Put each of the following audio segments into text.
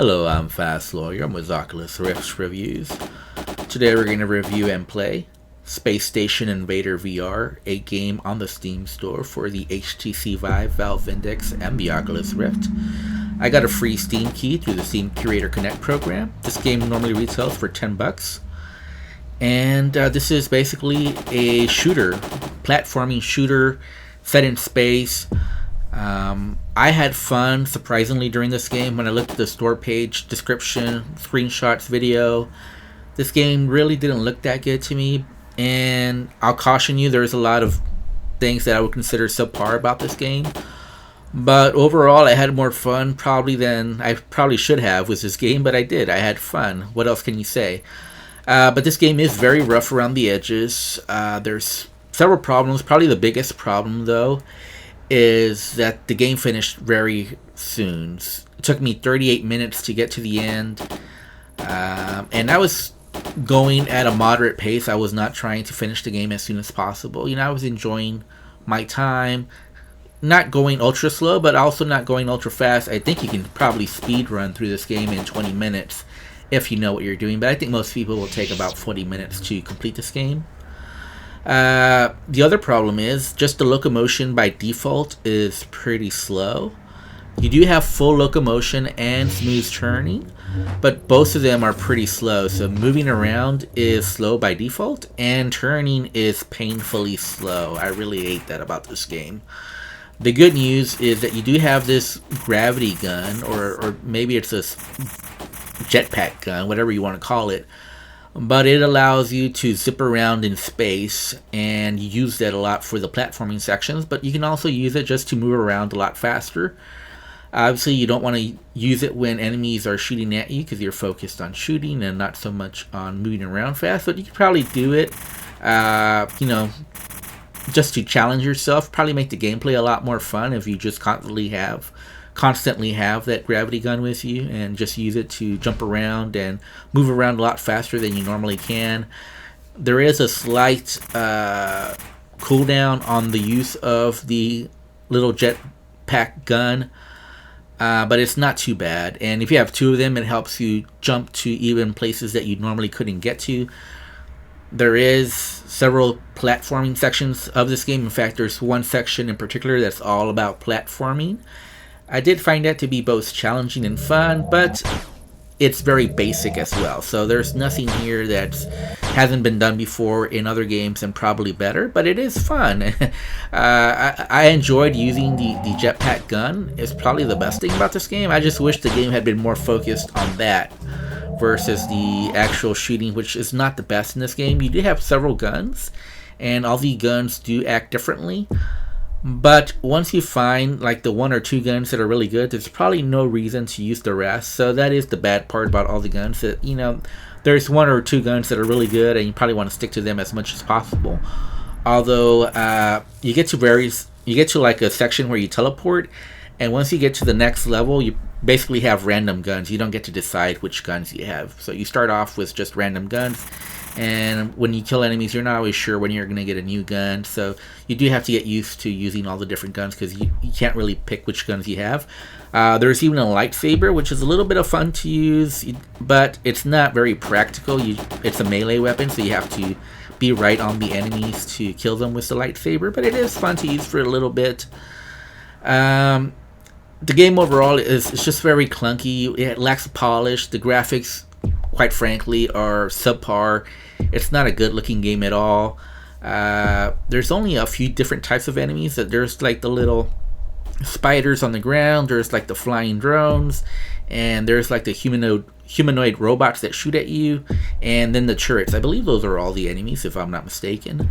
Hello, I'm Fast Lawyer. I'm with Oculus Rift Reviews. Today we're going to review and play Space Station Invader VR, a game on the Steam store for the HTC Vive, Valve Index, and the Oculus Rift. I got a free Steam key through the Steam Curator Connect program. This game normally retails for $10. And this is basically a shooter, platforming shooter set in space. I had fun, surprisingly, during this game. When I looked at the store page, description, screenshots, video, this game really didn't look that good to me. And I'll caution you, there's a lot of things that I would consider subpar about this game. But overall, I had more fun probably than I probably should have with this game, but I did. I had fun. What else can you say? But this game is very rough around the edges. There's several problems. Probably the biggest problem, though, is that the game finished very soon. It took me 38 minutes to get to the end. And I was going at a moderate pace. I was not trying to finish the game as soon as possible. I was enjoying my time. Not going ultra slow, but also not going ultra fast. I think you can probably speed run through this game in 20 minutes if you know what you're doing. But I think most people will take about 40 minutes to complete this game. The other problem is just the locomotion by default is pretty slow. You do have full locomotion and smooth turning, but both of them are pretty slow. So moving around is slow by default, and turning is painfully slow. I really hate that about this game. The good news is that you do have this gravity gun, or maybe it's a jetpack gun, whatever you want to call it. But it allows you to zip around in space, and you use that a lot for the platforming sections, but you can also use it just to move around a lot faster. Obviously, you don't want to use it when enemies are shooting at you because you're focused on shooting and not so much on moving around fast, but you can probably do it, just to challenge yourself, probably make the gameplay a lot more fun if you just constantly have that gravity gun with you and just use it to jump around and move around a lot faster than you normally can. There is a slight cooldown on the use of the little jetpack gun, but it's not too bad. And if you have two of them, it helps you jump to even places that you normally couldn't get to. There is several platforming sections of this game. In fact, there's one section in particular that's all about platforming. I did find that to be both challenging and fun, but it's very basic as well. So there's nothing here that hasn't been done before in other games and probably better, but it is fun. I enjoyed using the jetpack gun. It's probably the best thing about this game. I just wish the game had been more focused on that versus the actual shooting, which is not the best in this game. You do have several guns, and all the guns do act differently. But once you find like the one or two guns that are really good, there's probably no reason to use the rest. So that is the bad part about all the guns, that there's one or two guns that are really good and you probably want to stick to them as much as possible. Although you get to like a section where you teleport, and once you get to the next level, you basically have random guns. You don't get to decide which guns you have. So you start off with just random guns, and when you kill enemies, you're not always sure when you're going to get a new gun. So you do have to get used to using all the different guns because you can't really pick which guns you have. There's even a lightsaber, which is a little bit of fun to use, but it's not very practical. It's a melee weapon, so you have to be right on the enemies to kill them with the lightsaber, but it is fun to use for a little bit. The game overall is just very clunky. It lacks polish. The graphics, quite frankly, are subpar. It's not a good looking game at all. There's only a few different types of enemies. There's like the little spiders on the ground, there's like the flying drones, and there's like the humanoid robots that shoot at you, and then the turrets. I believe those are all the enemies, if I'm not mistaken.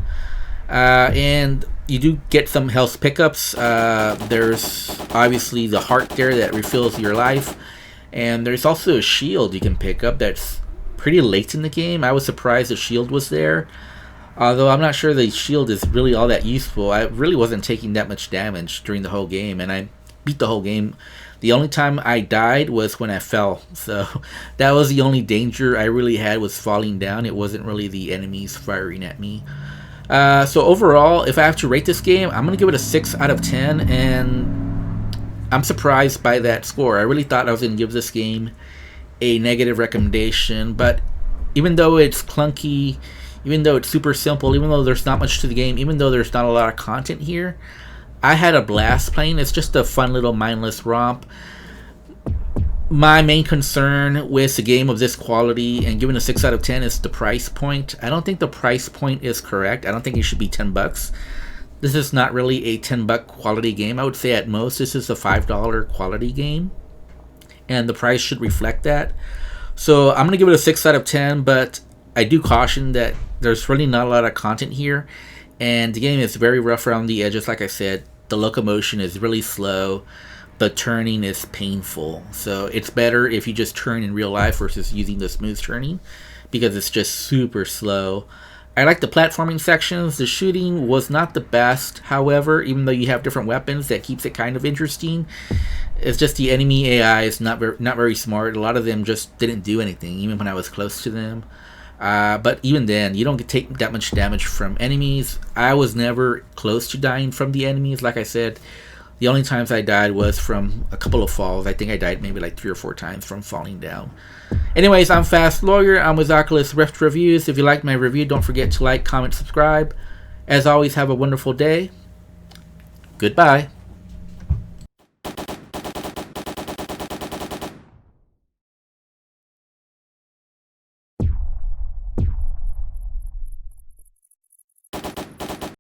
And you do get some health pickups. There's obviously the heart there that refills your life, and there's also a shield you can pick up that's pretty late in the game. I was surprised the shield was there, although I'm not sure the shield is really all that useful. I really wasn't taking that much damage during the whole game, and I beat the whole game. The only time I died was when I fell, so that was the only danger I really had, was falling down. It wasn't really the enemies firing at me. So overall, if I have to rate this game, I'm going to give it a 6 out of 10, and I'm surprised by that score. I really thought I was going to give this game a negative recommendation, but even though it's clunky, even though it's super simple, even though there's not much to the game, even though there's not a lot of content here, I had a blast playing. It's just a fun little mindless romp. My main concern with a game of this quality and giving a 6 out of 10 is the price point. I don't think the price point is correct. I don't think it should be $10. This is not really a $10 quality game. I would say at most this is a $5 quality game, and the price should reflect that. So I'm going to give it a 6 out of 10, but I do caution that there's really not a lot of content here, and the game is very rough around the edges. Like I said, the locomotion is really slow. The turning is painful. So it's better if you just turn in real life versus using the smooth turning, because it's just super slow. I like the platforming sections. The shooting was not the best, however, even though you have different weapons, that keeps it kind of interesting. It's just the enemy AI is not very smart. A lot of them just didn't do anything, even when I was close to them. But even then, you don't take that much damage from enemies. I was never close to dying from the enemies. Like I said, the only times I died was from a couple of falls. I think I died maybe like 3 or 4 times from falling down. Anyways, I'm Fast Lawyer. I'm with Oculus Rift Reviews. If you liked my review, don't forget to like, comment, subscribe. As always, have a wonderful day. Goodbye.